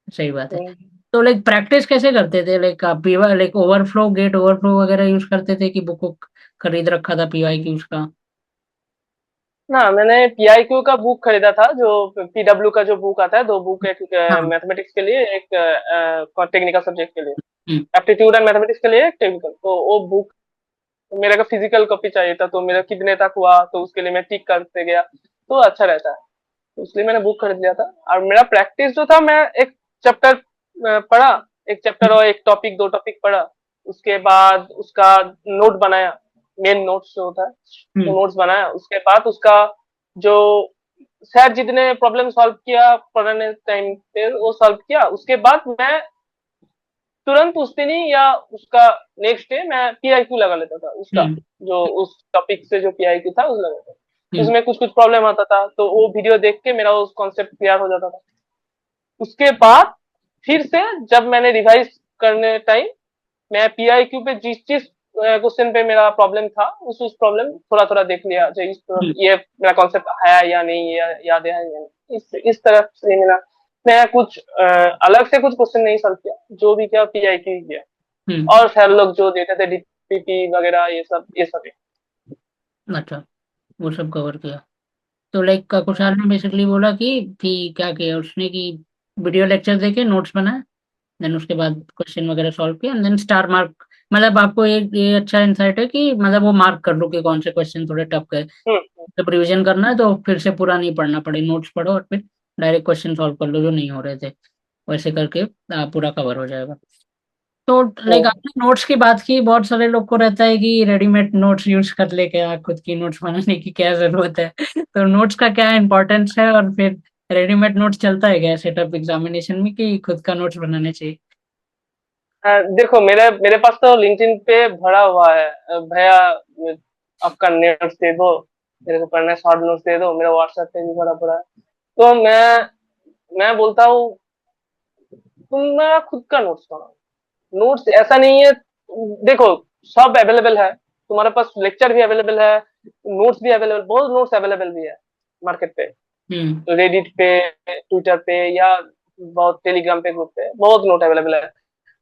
Speaker 2: सही बात है।
Speaker 1: हम्म।
Speaker 2: तो लाइक प्रैक्टिस कैसे करते थे, लाइक आप पीवा लाइक ओवरफ्लो गेट ओवरफ्लो वगैरह यूज करते थे कि बुक को खरीद रखा था पीवाई की उसका?
Speaker 1: ना, मैंने पीआईक्यू का बुक खरीदा था, जो पीडब्ल्यू का जो बुक आता है, 2 बुक, एक
Speaker 2: हाँ
Speaker 1: मैथमेटिक्स के लिए, एक टेक्निकल सब्जेक्ट के लिए,
Speaker 2: हम्म
Speaker 1: एप्टीट्यूड एंड मैथमेटिक्स के लिए, एक टेक्निकल। तो वो बुक मेरे को फिजिकल कॉपी चाहिए था, तो मेरा कितने तक हुआ तो उसके लिए मैं टिक करते गया, तो अच्छा रहता है। तो इसलिए मैंने बुक खरीद लिया था। और मेरा प्रैक्टिस जो था, मैं एक चैप्टर पढ़ा, एक चैप्टर और एक टॉपिक, 2 टॉपिक पढ़ा, उसके बाद उसका नोट बनाया, मेन नोट्स जो होता है
Speaker 2: हम्म
Speaker 1: वो नोट्स बनाया, उसके बाद उसका जो सर जितने प्रॉब्लम सॉल्व किया पढ़ने टाइम पे वो सॉल्व किया, उसके बाद मैं तुरंत उस दिन ही या उसका नेक्स्ट डे मैं पीआईक्यू लगा लेता था उसका,
Speaker 2: हम्म
Speaker 1: जो उस टॉपिक से जो पीआईक्यू था उस लगा लेता था।
Speaker 2: हम्म
Speaker 1: उसमें कुछ कुछ प्रॉब्लम आता था, तो वो वीडियो देख के मेरा उस कॉन्सेप्ट क्लियर हो जाता था। उसके बाद फिर से जब मैंने रिवाइज करने टाइम, मैं पीआईक्यू पे जिस जिस क्वेश्चन पे मेरा प्रॉब्लम था, उस प्रॉब्लम थोड़ा थोड़ा देख लिया, जो
Speaker 2: हम्म
Speaker 1: ये मेरा कॉन्सेप्ट है या नहीं, या याद है या नहीं, इस तरफ से मेरा, मैं कुछ अलग से कुछ क्वेश्चन नहीं सॉल्व किया, जो भी किया पीआईक्यू ही किया।
Speaker 2: हम्म
Speaker 1: और सर लोग जो देते थे डीपीपी वगैरह, ये सब ही।
Speaker 2: अच्छा वो सब कवर किया। तो लाइक कुशाल ने बेसिकली बोला कि क्या किया उसने कि वीडियो लेक्चर देके नोट्स बनाए, देन उसके बाद क्वेश्चन वगैरह सॉल्व किया, एंड देन स्टार मार्क। मतलब आपको ये अच्छा इंसाइट है कि मतलब वो मार्क कर लो कि कौन से क्वेश्चन थोड़े टफ गए।
Speaker 1: हम्म।
Speaker 2: जब रिवीजन करना है तो फिर से पूरा नहीं पढ़ना पड़े, नोट्स पढ़ो और फिर डायरेक्ट क्वेश्चन सॉल्व कर लो जो नहीं हो रहे थे, वैसे करके पूरा कवर हो जाएगा। तो लाइक
Speaker 1: हम्म।
Speaker 2: आपने नोट्स की बात की, बहुत सारे लोग को रहता है कि रेडीमेड नोट्स यूज कर ले, क्या खुद की नोट्स बनाने की क्या जरूरत है? तो नोट्स का क्या इंपॉर्टेंस है, और फिर रेडीमेड नोट्स चलता है क्या सेटअप एग्जामिनेशन में कि खुद का नोट्स बनाने चाहिए?
Speaker 1: देखो, मेरे मेरे पास तो लिंक्डइन पे भरा हुआ है, भैया आपका नोट्स दे दो, मेरे को पढ़ना है, शॉर्ट नोट्स दे दो, मेरा व्हाट्सएप पे भी भरा पड़ा है। तो मैं बोलता हूँ तुम मेरा खुद का नोट्स बनाओ। नोट्स ऐसा नहीं है, देखो, सब अवेलेबल है, तुम्हारे पास लेक्चर भी अवेलेबल है, नोट्स भी अवेलेबल, बहुत नोट्स अवेलेबल भी है मार्केट पे,
Speaker 2: हम्म
Speaker 1: रेडिट पे, ट्विटर पे, या बहुत टेलीग्राम पे, ग्रुप पे बहुत नोट अवेलेबल है।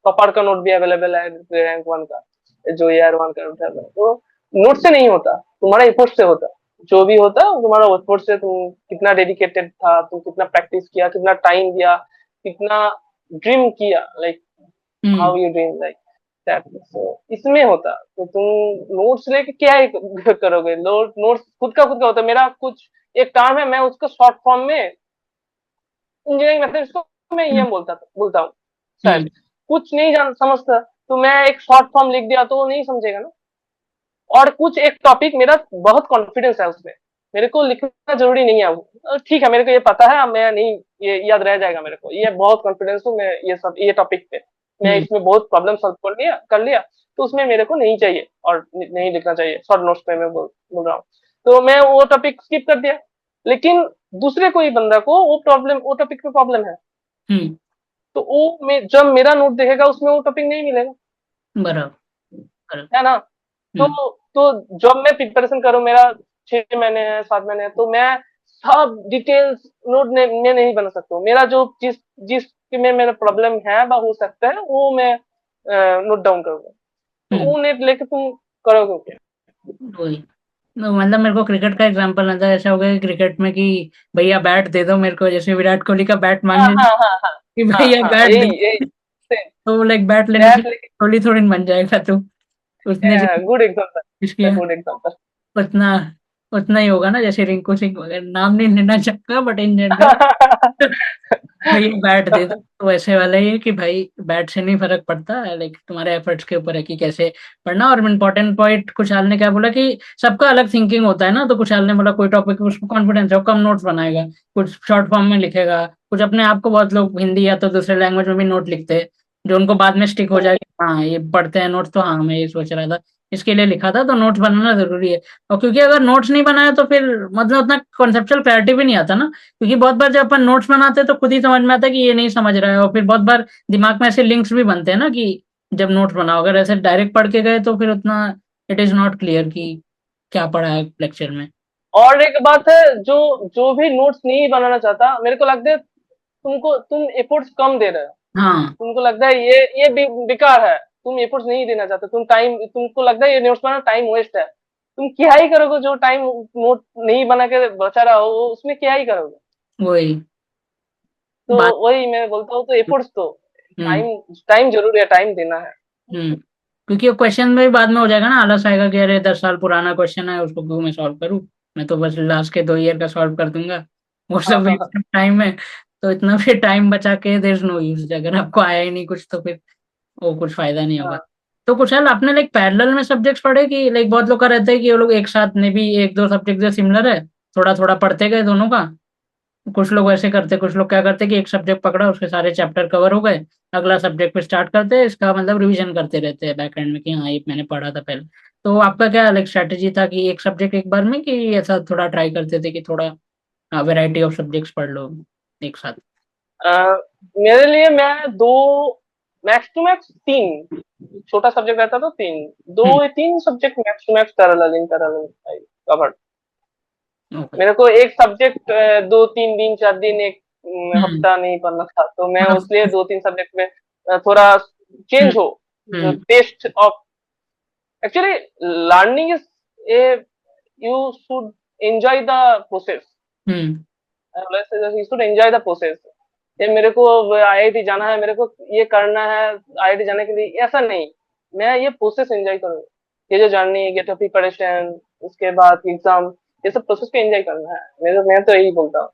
Speaker 1: कपाड़ का नोट भी अवेलेबल है, रैंक वन का, जो ईयर वन का नोट है। तो नोट से नहीं होता, तुम्हारा एफर्ट से होता। जो भी होता है तुम्हारा एफर्ट से, तुम कितना डेडिकेटेड था, तुम कितना प्रैक्टिस किया, कितना टाइम दिया, कितना ड्रीम किया, like how
Speaker 2: hmm
Speaker 1: you dream, like that. So इसमें होता। तो तुम नोट्स लेके क्या ही करोगे? नोट्स खुद का होता है। मेरा कुछ एक काम है, मैं उसको शॉर्ट फॉर्म में, इंजीनियरिंग मैथमेटिक्स को मैं
Speaker 2: हम्म
Speaker 1: ईएम बोलता हूँ शायद।
Speaker 2: हम्म
Speaker 1: कुछ नहीं जान समझता तो मैं एक शॉर्ट फॉर्म लिख दिया तो वो नहीं समझेगा ना। और कुछ एक टॉपिक मेरा बहुत कॉन्फिडेंस है उसमें, मेरे को लिखना जरूरी नहीं है वो, ठीक है मेरे को ये पता है, मैं नहीं, ये याद रह जाएगा मेरे को, ये बहुत कॉन्फिडेंस हूँ मैं ये सब, ये टॉपिक पे मैं
Speaker 2: हम्म
Speaker 1: इसमें बहुत प्रॉब्लम सॉल्व कर लिया। तो उसमें मेरे को नहीं चाहिए और नहीं लिखना चाहिए, शॉर्ट नोट्स पे मैं बोल रहा हूँ। तो मैं वो टॉपिक स्किप कर दिया। लेकिन दूसरे कोई बंदा को वो टॉपिक पे प्रॉब्लम है,
Speaker 2: हम्म,
Speaker 1: तो वो जब मेरा नोट देखेगा उसमें वो टॉपिक नहीं मिलेगा,
Speaker 2: बराबर बराबर।
Speaker 1: है ना। तो
Speaker 2: हम्म
Speaker 1: जब मैं प्रिपरेशन करूं, मेरा 6 महीने है, 7 महीने है, तो मैं सब डिटेल्स नोट में नहीं बना सकता हूँ। मेरा जो जिस में मेरा प्रॉब्लम है वह हो सकता है वो मैं नोट डाउन करूंगा। तो
Speaker 2: हम्म
Speaker 1: वो नेट लेके तुम करोगे क्या?
Speaker 2: वही। तो मतलब मेरे को क्रिकेट का एग्जांपल आता है, ऐसा हो गया कि क्रिकेट में कि भैया बैट दे दो मेरे को, जैसे विराट कोहली का बैट
Speaker 1: हाँ
Speaker 2: मांगे
Speaker 1: हाँ हाँ हाँ
Speaker 2: कि
Speaker 1: हाँ
Speaker 2: भैया
Speaker 1: हाँ,
Speaker 2: बैट दे,
Speaker 1: यही यही
Speaker 2: तो लाइक बैट लेने की
Speaker 1: बैट लेके,
Speaker 2: कोहली थोड़ी न बन जाएगा। तो उसने जो
Speaker 1: गुड
Speaker 2: कोशिश
Speaker 1: एग्जांपल,
Speaker 2: किया
Speaker 1: गुड एग्जांपल।
Speaker 2: उतना उतना ही होगा ना, जैसे रिंकू सिंह वगैरह, नाम नहीं लेना चाहता बट इन जनरल भाई बैट दे दो, तो वैसे वाला ही है कि भाई बैट से नहीं फर्क पड़ता है, लाइक तुम्हारे एफर्ट्स के ऊपर है कि कैसे पढ़ना। और इम्पोर्टेंट पॉइंट कुशाल ने क्या बोला कि सबका अलग थिंकिंग होता है ना, तो कुशाल ने बोला कोई टॉपिक उसको कॉन्फिडेंस है वो कम नोट्स बनाएगा, कुछ शॉर्ट फॉर्म में लिखेगा, कुछ अपने आप को, बहुत लोग हिंदी या तो दूसरे लैंग्वेज में भी नोट लिखते हैं जो उनको बाद में स्टिक हो जाएगा, हाँ ये पढ़ते हैं नोट्स, तो हाँ मैं ये सोच रहा था इसके लिए लिखा था। तो नोट्स बनाना जरूरी है। और क्योंकि अगर नोट्स नहीं बनाया तो फिर मतलब उतना कॉन्सेप्चुअल क्लैरिटी भी नहीं आता ना, क्योंकि बहुत बार जब अपन नोट्स बनाते हैं तो खुद ही समझ में आता है कि ये नहीं समझ रहा है, और फिर बहुत बार दिमाग में ऐसे लिंक्स भी बनते हैं ना कि जब नोट्स बनाओ, अगर ऐसे डायरेक्ट पढ़ के गए तो फिर उतना इट इज नॉट क्लियर कि क्या पढ़ा है लेक्चर में।
Speaker 1: और एक बात है, जो जो भी नोट्स नहीं बनाना चाहता, मेरे को लगता है तुम एफर्ट्स कम दे रहे हो।
Speaker 2: हाँ
Speaker 1: तुमको लगता है ये बेकार है, तुम एफर्ट्स नहीं देना चाहते, तुमको लगता है ये नोट्स बनाना टाइम वेस्ट है। तुम क्या ही करोगे जो टाइम नोट नहीं बना के बचा रहा हो, उसमें क्या ही करोगे?
Speaker 2: वही
Speaker 1: तो
Speaker 2: बात।
Speaker 1: वही मैं बोलता हूँ, तो एफर्ट्स दो।
Speaker 2: हम्म
Speaker 1: टाइम टाइम जरूरी है, टाइम देना है।
Speaker 2: हम्म क्योंकि वो क्वेश्चन में भी बाद में हो जाएगा ना, आलस आएगा कि अरे 10 साल पुराना क्वेश्चन है उसको क्यों मैं सॉल्व करूँ, मैं तो बस लास्ट के 2 ईयर का सॉल्व कर दूंगा, वो
Speaker 1: हाँ
Speaker 2: सब
Speaker 1: हाँ हाँ
Speaker 2: वेस्ट टाइम है। तो इतना फिर टाइम बचा के देयर इज नो यूज, अगर आपको आया ही नहीं कुछ तो फिर वो कुछ फायदा नहीं होगा।
Speaker 1: हाँ।
Speaker 2: तो कुशाल आपने लाइक पैरेलल में सब्जेक्ट्स पढ़े कि लाइक बहुत लोग का रहता है कि वो लोग एक साथ में भी एक दो सब्जेक्ट जो सिमिलर है थोड़ा थोड़ा पढ़ते गए दोनों का। कुछ लोग ऐसे करते, कुछ लोग क्या करते कि एक सब्जेक्ट पकड़ा उसके सारे चैप्टर कवर हो गए, अगला सब्जेक्ट पे स्टार्ट करते हैं, इसका मतलब रिवीजन करते रहते हैं बैक एंड में कि हाँ ये मैंने पढ़ा था पहले। तो आपका क्या लाइक स्ट्रेटेजी था कि एक सब्जेक्ट एक बार में, कि ऐसा थोड़ा ट्राई करते थे कि थोड़ा वैरायटी ऑफ सब्जेक्ट्स पढ़ लो एक साथ।
Speaker 1: अ, मेरे लिए मैं दो, मैक्स टू मैक्स तीन, छोटा सब्जेक्ट रहता तो तीन, दो
Speaker 2: हम्म
Speaker 1: या तीन subject max to max parallel in parallel covered.
Speaker 2: Okay.
Speaker 1: मेरे को एक सब्जेक्ट 2 3 दिन 4 दिन, एक
Speaker 2: हम्म
Speaker 1: हफ्ता नहीं पढ़ना था, तो मैं
Speaker 2: हाँ,
Speaker 1: उसलिए 2 3 सब्जेक्ट में थोड़ा
Speaker 2: हम्म
Speaker 1: चेंज हो। जो
Speaker 2: hmm
Speaker 1: test of, actually learning is a, you should enjoy the process.
Speaker 2: Hmm
Speaker 1: you should enjoy the process. ये मेरे को आईआईटी जाना है, मेरे को ये करना है आईआईटी जाने के लिए, ऐसा नहीं। मैं ये प्रोसेस एंजॉय करूँ, ये जो जर्नी, गेट ऑफ प्रिपरेशन, उसके बाद एग्जाम, ये सब प्रोसेस को एंजॉय करना है। मैं तो यही बोलता हूँ,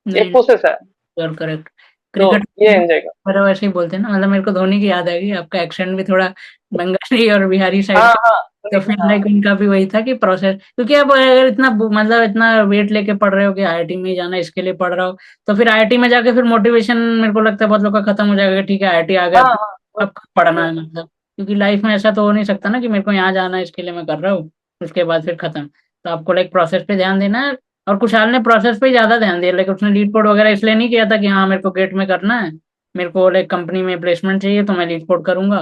Speaker 1: एक
Speaker 2: नहीं,
Speaker 1: प्रोसेस है,
Speaker 2: करेक्ट।
Speaker 1: तो
Speaker 2: क्रिकेट
Speaker 1: ये एंजॉय कर।
Speaker 2: मेरा वैसे ही बोलते हैं ना, मतलब मेरे को धोनी की याद आ गई, आपका एक्सेंट भी थोड़ा बंगाली और बिहारी साइड
Speaker 1: हाँ
Speaker 2: का।
Speaker 1: हाँ
Speaker 2: तो
Speaker 1: नहीं,
Speaker 2: फिर
Speaker 1: हाँ
Speaker 2: लाइक उनका भी वही था कि प्रोसेस, क्योंकि अब अगर इतना मतलब इतना वेट लेके पढ़ रहे हो कि आईआईटी में ही जाना है, इसके लिए पढ़ रहा हो, तो फिर आईआईटी में जाके फिर मोटिवेशन मेरे को लगता है बहुत लोग का खत्म हो जाएगा कि ठीक है आईआईटी आ गया,
Speaker 1: हाँ हाँ,
Speaker 2: अब पढ़ना है मतलब। क्योंकि लाइफ में ऐसा तो हो नहीं सकता ना कि मेरे को यहाँ जाना है इसके लिए मैं कर रहा हूँ, उसके बाद फिर खत्म। तो आपको लाइक प्रोसेस पे ध्यान देना है। और कुशाल ने प्रोसेस पे ही ज्यादा ध्यान दिया, लाइक उसने लीड कोड वगैरह इसलिए नहीं किया था कि हाँ मेरे को गेट में करना है, मेरे को लाइक कंपनी में प्लेसमेंट चाहिए तो मैं लीड कोड करूंगा,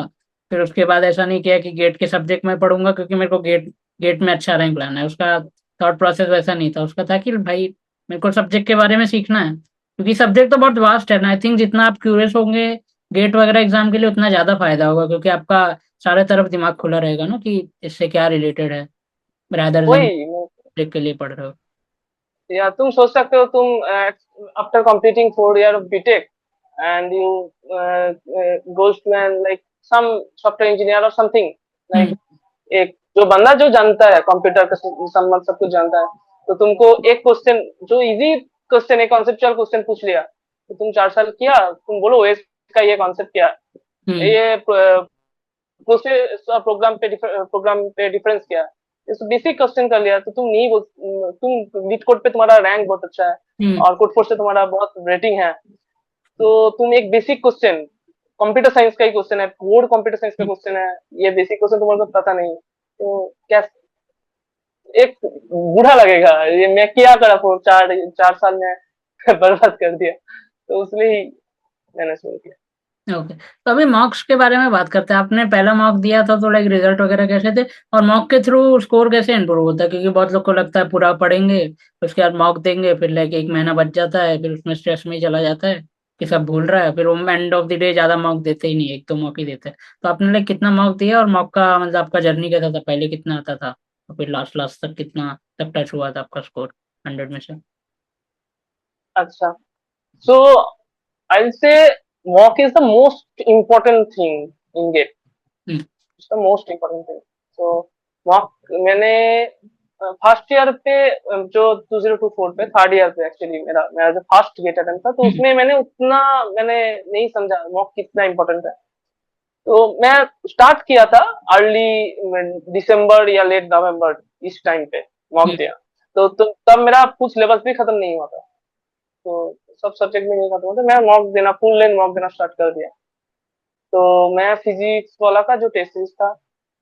Speaker 2: फिर उसके बाद ऐसा नहीं किया कि गेट के सब्जेक्ट में पढ़ूंगा क्योंकि मेरे को गेट गेट में अच्छा रैंक लाना है। उसका थॉट प्रोसेस वैसा नहीं था, उसका था कि भाई मेरे को सब्जेक्ट के बारे में सीखना है, क्योंकि सब्जेक्ट तो बहुत वास्ट है ना। आई थिंक जितना आप क्यूरियस होंगे गेट वगैरह एग्जाम के लिए उतना ज्यादा फायदा होगा, क्योंकि आपका सारे तरफ दिमाग खुला रहेगा ना कि इससे क्या रिलेटेड है, रादर देन
Speaker 1: वही
Speaker 2: सब्जेक्ट के लिए पढ़ रहे हो।
Speaker 1: या तुम सोच सकते हो, तुम after completing 4 year of BTech and you goes to an like some software engineer or something like,
Speaker 2: हम्म।
Speaker 1: एक जो बंदा जो जानता है कंप्यूटर का संबंध सब कुछ जानता है, तो तुमको एक क्वेश्चन जो इजी क्वेश्चन है, कॉन्सेप्चुअल क्वेश्चन पूछ लिया, तो तुम 4 साल किया, तुम बोलो ओएस का ये कॉन्सेप्ट क्या है,
Speaker 2: हम्म।
Speaker 1: ये प्रोसेस प्रोग्राम पे डिफरेंस क्या है, इस बेसिक क्वेश्चन कर लिया, तो तुम नहीं तुम लीड कोड पे तुम्हारा रैंक बहुत अच्छा है
Speaker 2: हम्म।
Speaker 1: और कोड फोर्स से तुम्हारा बहुत रेटिंग है, तो तुम एक बेसिक क्वेश्चन, कंप्यूटर साइंस का ही क्वेश्चन है, कोड कंप्यूटर साइंस का क्वेश्चन है, ये बेसिक क्वेश्चन तुम्हारे को पता नहीं, तो क्या एक बुरा लगेगा, ये मैं क्या करा, 4 4 साल में बर्बाद कर दिया, तो इसलिए ही मैंने शुरू किया।
Speaker 2: ओके, तो अभी मॉक्स के बारे में बात करते हैं। आपने पहला मॉक दिया था तो लाइक रिजल्ट वगैरह कैसे थे, और मॉक के थ्रू स्कोर कैसे इंप्रूव होता है? क्योंकि बहुत लोग को लगता है पूरा पढ़ेंगे उसके बाद मॉक देंगे, फिर लाइक एक महीना बच जाता है, फिर उसमें स्ट्रेस में ही चला जाता है कि सब भूल रहा है, फिर वो एंड ऑफ द डे ज्यादा मॉक देते ही नहीं, एक दो मॉक ही देते हैं। तो आपने लाइक कितना मॉक दिया, और मॉक का मतलब आपका जर्नी कैसा था, पहले कितना आता था और फिर लास्ट लास्ट तक कितना तक टच हुआ था आपका स्कोर 100 में से?
Speaker 1: अच्छा, so I will say mock is the most important thing in GATE.
Speaker 2: हम्म।
Speaker 1: It's the most important thing. So mock मैंने फर्स्ट ईयर पे जो 2024 पे, थर्ड ईयर पे एक्चुअली मेरा मेरा जो फर्स्ट गेट अटेम्प्ट था, तो
Speaker 2: हम्म।
Speaker 1: उसमें मैंने उतना मैंने नहीं समझा मॉक कितना इम्पोर्टेंट है, तो मैं स्टार्ट किया था अर्ली दिसंबर या लेट नवंबर, इस टाइम पे मॉक
Speaker 2: हम्म।
Speaker 1: दिया, तो तब मेरा कुछ सिलेबस भी खत्म नहीं हुआ था, तो सब सब्जेक्ट में नहीं खत्म हुआ था, मैं मॉक देना फुल लेंथ मॉक देना स्टार्ट कर दिया, तो मैं फिजिक्स वाला का जो टेस्ट सीरीज था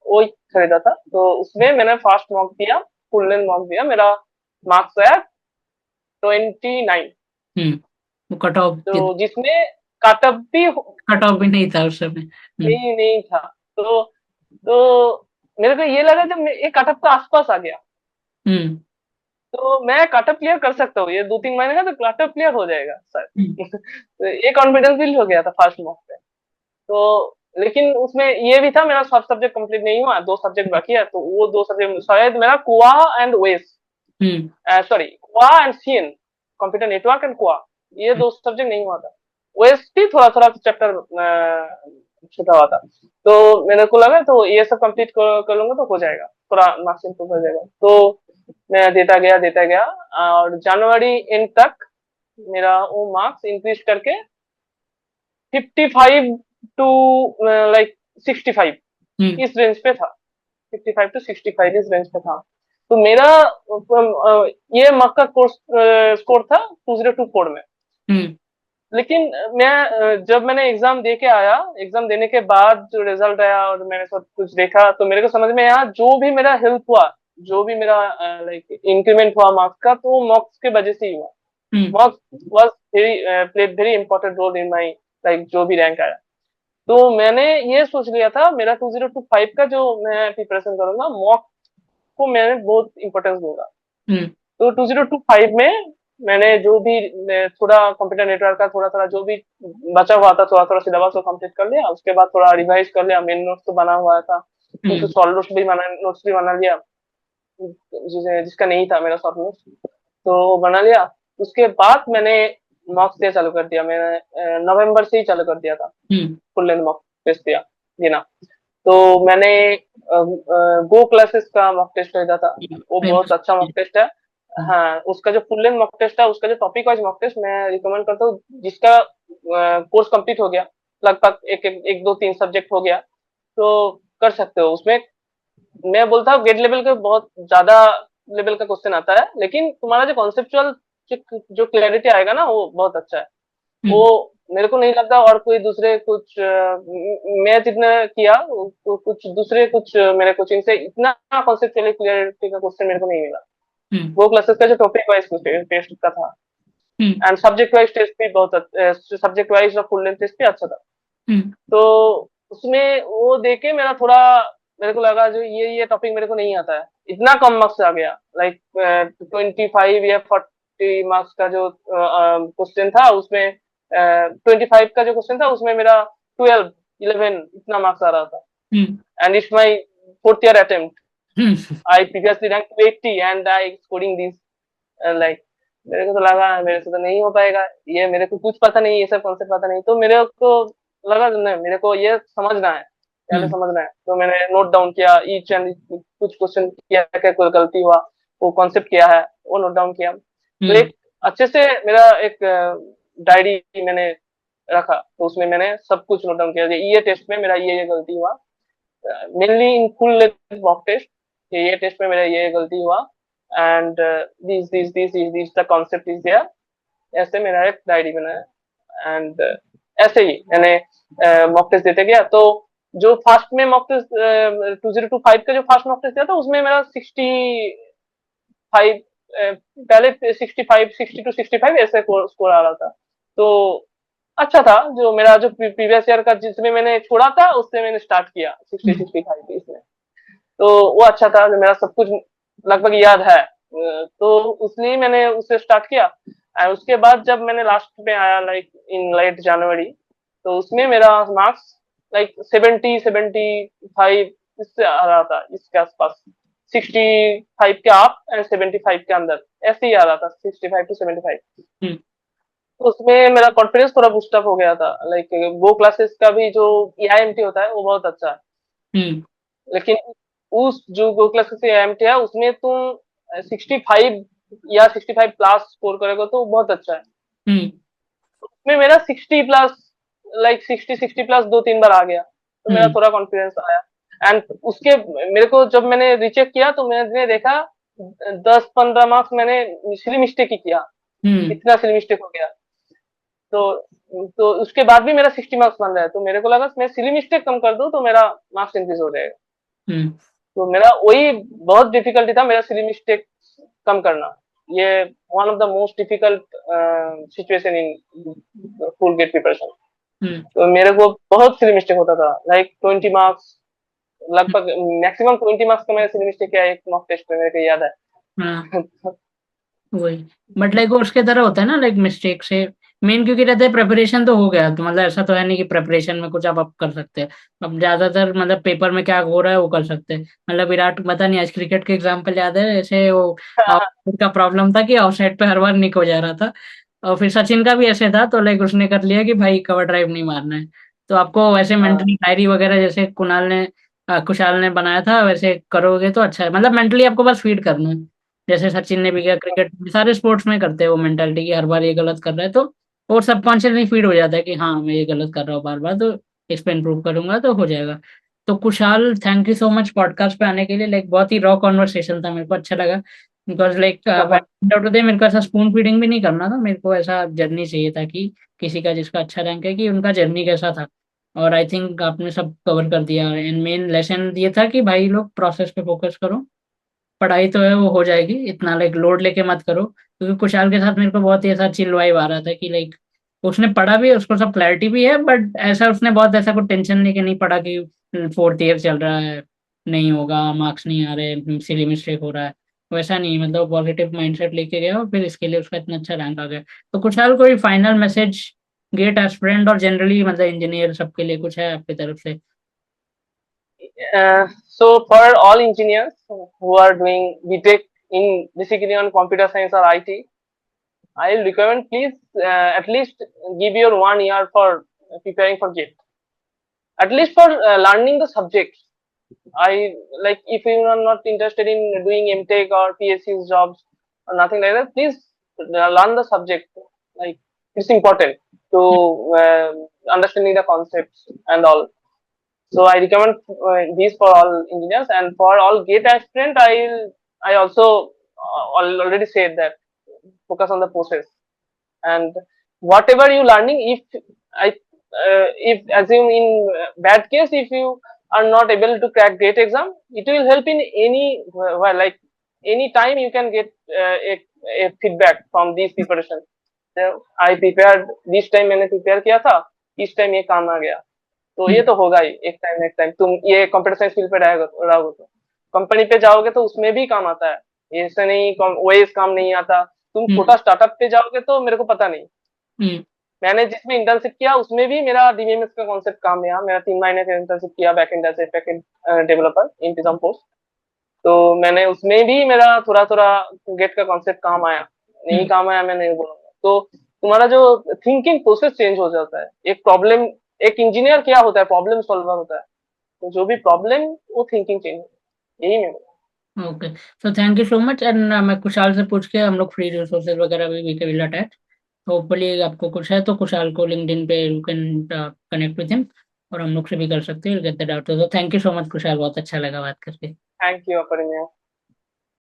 Speaker 1: वो ही खरीदा था, तो उसमें मैंने फास्ट मॉक दिया, फुल लेंथ मॉक दिया, मेरा मार्क्स आया 29,
Speaker 2: हम्म। वो कट ऑफ,
Speaker 1: तो जिसमें कटअप भी
Speaker 2: कट ऑफ भी नहीं था उस समय।
Speaker 1: नहीं नहीं था, तो मेरे को ये लगा जब ये कटअप का आसपास आ गया,
Speaker 2: हम्म।
Speaker 1: तो मैं कटअप क्लियर कर सकता हूँ, ये 2 3 महीने का तो कटअप क्लियर हो जाएगा
Speaker 2: हम्म।
Speaker 1: शायद। तो ये कॉन्फिडेंस बिल्ड हो गया था फर्स्ट मॉक पे, तो लेकिन उसमें ये भी था, मेरा सब सब्जेक्ट कंप्लीट नहीं हुआ, 2 सब्जेक्ट बाकी है, तो वो 2 सब्जेक्ट शायद मेरा कुआ एंड ओएस,
Speaker 2: हम्म।
Speaker 1: सॉरी कुआ and CN, computer network and कुआ, ये 2 सब्जेक्ट नहीं हुआ था, ओएस भी थोड़ा थोड़ा चैप्टर छूटा हुआ था, तो मेरे को लगा तो ये सब कंप्लीट कर लूंगा तो हो जाएगा, थोड़ा मार्क्स इंप्रूव हो जाएगा, तो मैं देता गया, और जनवरी एंड तक मेरा वो मार्क्स इंक्रीज करके 55 टू लाइक 65
Speaker 2: हम्म।
Speaker 1: इस रेंज पे था, 55 टू 65 इस रेंज पे था, तो मेरा ये मक का कोर्स स्कोर था 2024 में,
Speaker 2: हम्म।
Speaker 1: लेकिन मैं जब मैंने एग्जाम दे के आया, एग्जाम देने के बाद जो रिजल्ट आया और मैंने सब कुछ देखा, तो मेरे को समझ में आया जो भी मेरा हेल्प हुआ, जो भी मेरा लाइक इंक्रीमेंट हुआ मार्क्स का, तो वो मॉक्स के वजह से ही हुआ,
Speaker 2: hmm.
Speaker 1: Mocks was very played very important role in my like जो भी रैंक आया, तो मैंने ये सोच लिया था मेरा 2025 का जो मैं प्रिपरेशन करूंगा मॉक को मैंने बहुत इंपॉर्टेंस दूंगा,
Speaker 2: हम्म।
Speaker 1: तो 2025 में मैंने जो भी थोड़ा कंप्यूटर नेटवर्क का थोड़ा थोड़ा जो भी बचा हुआ था, थोड़ा थोड़ा सिलेबस को कंप्लीट कर लिया, उसके बाद थोड़ा रिवाइज कर लिया, मेन नोट्स तो बना हुआ था, कुछ
Speaker 2: हम्म।
Speaker 1: सॉल्व नोट्स भी बना लिया, जिसका नहीं था मेरा शॉर्ट नोट्स, तो वो बना लिया, उसके बाद मैंने मॉक्स दिया चालू कर दिया, मैंने नवंबर से ही चालू कर दिया था,
Speaker 2: हम्म।
Speaker 1: फुल लेंथ मॉक टेस्ट दिया देना, तो मैंने गो क्लासेस का मॉक टेस्ट खरीदा था, वो बहुत
Speaker 2: फेमस।
Speaker 1: अच्छा मॉक टेस्ट है, हाँ उसका जो फुल लेंथ मॉक टेस्ट है, उसका जो टॉपिक वाइज मॉक टेस्ट मैं रिकमेंड करता हूँ, जिसका कोर्स कंप्लीट हो गया, लगभग एक दो तीन सब्जेक्ट हो गया, तो कर सकते हो उसमें, मैं बोलता हूँ गेट लेवल का बहुत ज्यादा लेवल का क्वेश्चन आता है, लेकिन तुम्हारा जो कॉन्सेप्चुअल जो क्लैरिटी आएगा ना वो बहुत अच्छा है, वो
Speaker 2: हम्म।
Speaker 1: मेरे को नहीं लगता और कोई दूसरे कुछ मैं जितना किया कुछ दूसरे कुछ मेरे कोचिंग से इतना कॉन्सेप्चुअली क्लियरिटी का क्वेश्चन मेरे को नहीं मिला,
Speaker 2: हम्म।
Speaker 1: वो क्लासेस का जो टॉपिक वाइज टेस्ट का था,
Speaker 2: हम्म।
Speaker 1: एंड सब्जेक्ट वाइज टेस्ट भी बहुत, subject wise full length test भी अच्छा था,
Speaker 2: हम्म।
Speaker 1: तो उसमें वो देके मेरा थोड़ा, मेरे को लगा जो ये टॉपिक मेरे को नहीं आता है, इतना कम मार्क्स आ गया। लाइक 25 या 40 मार्क्स का जो क्वेश्चन था उसमें, 25 का जो क्वेश्चन था उसमें मेरा 12 11 इतना मार्क्स आ रहा था।
Speaker 2: हम्म
Speaker 1: and it's my fourth year attempt.
Speaker 2: Hmm
Speaker 1: I previously rank 80 and I scoring this. Like मेरे को तो लगा मेरे से तो नहीं हो पाएगा, ये मेरे को कुछ पता नहीं, ये सब कॉन्सेप्ट पता नहीं, तो मेरे को लगा नहीं, मेरे को ये समझना है, पहले
Speaker 2: हम्म
Speaker 1: समझना है। तो मैंने नोट डाउन किया ईच एंड कुछ क्वेश्चन किया, क्या कोई गलती हुआ, वो कॉन्सेप्ट क्या है वो नोट डाउन किया। तो
Speaker 2: हम्म
Speaker 1: एक अच्छे से मेरा एक डायरी मैंने रखा, तो उसमें मैंने सब कुछ नोट डाउन किया, ये टेस्ट में मेरा ये गलती हुआ, mainly in full length mock test, ये टेस्ट में मेरा ये गलती हुआ, and this the concept is there. ऐसे मेरा एक डायरी बनाया, एंड ऐसे ही मैंने मॉक टेस्ट देते गया। तो जो फर्स्ट में मॉक टेस्ट 2025 का जो फर्स्ट मॉक टेस्ट दिया था उसमें मेरा 65, पहले 65 60 to 65 ऐसे स्कोर आ रहा था। तो अच्छा था, जो मेरा जो प्रीवियस ईयर का जिसमें मैंने छोड़ा था उससे मैंने स्टार्ट किया 60 65 इसमें। तो वो अच्छा था, जो मेरा सब कुछ लगभग याद है, तो उसलिए मैंने उससे स्टार्ट किया। और उसके बाद जब मैंने लास्ट में आया लाइक इन लेट जनवरी, तो उसमें मेरा मार्क्स लाइक 70 75 इससे आ रहा था, इसके आसपास 65 के आप एंड 75 के अंदर ऐसे ही आ रहा था, 65 to 75।
Speaker 2: हम्म
Speaker 1: तो उसमें मेरा कॉन्फिडेंस थोड़ा बूस्टअप हो गया था। लाइक वो क्लासेस का भी जो EIMT होता है वो बहुत अच्छा है,
Speaker 2: हम्म
Speaker 1: लेकिन उस जो गो क्लासेस से EIMT है उसमें तुम 65 या 65 प्लस स्कोर करेगा तो बहुत अच्छा है।
Speaker 2: हम्म
Speaker 1: उसमें मेरा 60 प्लस, लाइक 60 प्लस 2 3 बार आ गया, तो मेरा
Speaker 2: हम्म
Speaker 1: थोड़ा कॉन्फिडेंस आया। एंड उसके मेरे को जब मैंने रीचेक किया तो मैंने देखा 10 15 मार्क्स मैंने सिली मिस्टेक ही किया,
Speaker 2: हम्म
Speaker 1: इतना सिली मिस्टेक हो गया। तो उसके बाद भी मेरा 60 मार्क्स बन रहा है, तो मेरे को लगा मैं सिली मिस्टेक कम कर दूं तो मेरा मार्क्स इंक्रीज हो जाएगा।
Speaker 2: हम्म
Speaker 1: तो मेरा वही बहुत डिफिकल्टी था, मेरा सिली मिस्टेक कम करना। ये one of the most difficult situation in full GATE preparation.
Speaker 2: Hmm
Speaker 1: तो मेरे को बहुत सिली मिस्टेक होता था, लाइक 20 मार्क्स, लगभग मैक्सिमम 20 मार्क्स का मैंने सिली मिस्टेक किया एक मॉक टेस्ट में, मेरे को याद
Speaker 2: हाँ
Speaker 1: है।
Speaker 2: वही। बट लाइक वो उसके तरह होता है ना, लाइक मिस्टेक से मेन क्योंकि रहता है प्रेपरेशन तो हो गया, तो मतलब ऐसा तो है नहीं कि प्रेपरेशन में कुछ आप अप कर सकते हैं। अब ज्यादातर मतलब पेपर में क्या हो रहा है वो कर सकते हैं। मतलब विराट, पता नहीं आज क्रिकेट के एग्जाम्पल याद है, ऐसे वो आउटसाइड का प्रॉब्लम था कि आउटसाइड पे हर बार निक हो जा रहा था। और फिर सचिन का भी ऐसे था, तो लाइक उसने कर लिया कि भाई कवर ड्राइव नहीं मारना है। तो आपको वैसे
Speaker 1: हाँ
Speaker 2: मेंटली डायरी वगैरह जैसे कुशाल ने बनाया था वैसे करोगे तो अच्छा है। मतलब मेंटली आपको बस फीड करना है, जैसे सचिन ने भी किया, क्रिकेट सारे स्पोर्ट्स में करते हैं वो मेंटालिटी की हर बार ये गलत कर रहा है, तो और सबकॉन्शियसली फीड हो जाता है कि हाँ मैं ये गलत कर रहा हूँ बार बार, तो इस पे इम्प्रूव करूंगा तो हो जाएगा। तो Kushal, thank you so much podcast पे आने के लिए। लाइक बहुत ही रॉ कॉन्वर्सेशन था, मेरे को अच्छा लगा। बिकॉज लाइक
Speaker 1: हाँ
Speaker 2: मेरे को ऐसा स्पून फीडिंग भी नहीं करना था, मेरे को ऐसा जर्नी चाहिए था कि किसी का जिसका अच्छा रैंक है कि उनका जर्नी कैसा था। और आई थिंक आपने सब कवर कर दिया। एंड मेन लेसन ये था कि भाई लोग प्रोसेस पे फोकस करो, पढ़ाई तो है वो हो जाएगी, इतना लाइक लोड लेके मत करो। क्योंकि कुशाल के साथ मेरे को बहुत ही ऐसा चिल वाइब आ रहा था कि लाइक उसने पढ़ा भी, उसको सब क्लैरिटी भी है, बट ऐसा उसने बहुत ऐसा कोई टेंशन लेके नहीं पढ़ा कि फोर्थ ईयर चल रहा है, नहीं होगा, मार्क्स नहीं आ रहे, सिली मिस्टेक हो रहा है। वैसा नहीं, मतलब पॉजिटिव माइंडसेट लेके गया और फिर इसके लिए उसका इतना अच्छा रैंक आ गया। तो कुशाल कोई फाइनल मैसेज गेट एस्पिरेंट और जनरली मतलब इंजीनियर सबके लिए कुछ है आपकी तरफ से?
Speaker 1: So for all engineers who are doing BTech in basically on computer science or IT, I'll recommend please at least give your 1 year for preparing for GATE. At least for learning the subject. I like if you are not interested in doing MTech or PSU's jobs or nothing like that, please learn the subject. Like it's important to understanding the concepts and all. So I recommend these for all engineers, and for all GATE aspirant, I also already said that focus on the process, and whatever you learning, if assume in bad case if you are not able to crack GATE exam, it will help in any well, like any time you can get a feedback from these preparation. So I prepared this time, मैंने prepare किया था, इस time ये काम आ गया। तो ये
Speaker 2: हम्म,
Speaker 1: तो होगा ही एक टाइम तुम ये कंप्यूटर साइंस फील्ड पे रहोगे तो कंपनी पे जाओगे तो उसमें भी काम आता है, ऐसा नहीं ओएस काम नहीं आता। तुम
Speaker 2: हम्म,
Speaker 1: छोटा स्टार्टअप पे जाओगे तो मेरे को पता नहीं।
Speaker 2: हम्म,
Speaker 1: मैंने जिसमें इंटर्नशिप किया उसमें भी मेरा डीबीएमएस का कॉन्सेप्ट काम आया। मेरा 3 महीने का इंटर्नशिप किया backend as a backend developer in pism post. तो मैंने उसमें भी मेरा थोड़ा थोड़ा गेट का कॉन्सेप्ट काम आया। नहीं
Speaker 2: हम्म,
Speaker 1: काम आया मैं नहीं बोलूंगा। तो तुम्हारा जो थिंकिंग प्रोसेस चेंज हो जाता है। एक प्रॉब्लम, एक इंजीनियर क्या होता है, प्रॉब्लम सॉल्वर होता है। तो जो भी प्रॉब्लम, वो थिंकिंग चेंज होती है, यही मैं
Speaker 2: okay. So thank you so much. And मैं कुशाल से पूछ के हम लोग फ्री रिसोर्सेज वगैरह भी वी विल अटैच। होपफुली आपको कुछ है तो कुशाल को लिंक्डइन पे you can connect with him, और हम लोग से भी कर सकते हैं, गेट दैट आउट। तो thank you so much Kushal, बहुत अच्छा लगा बात करके।
Speaker 1: Thank you अपरिमेय।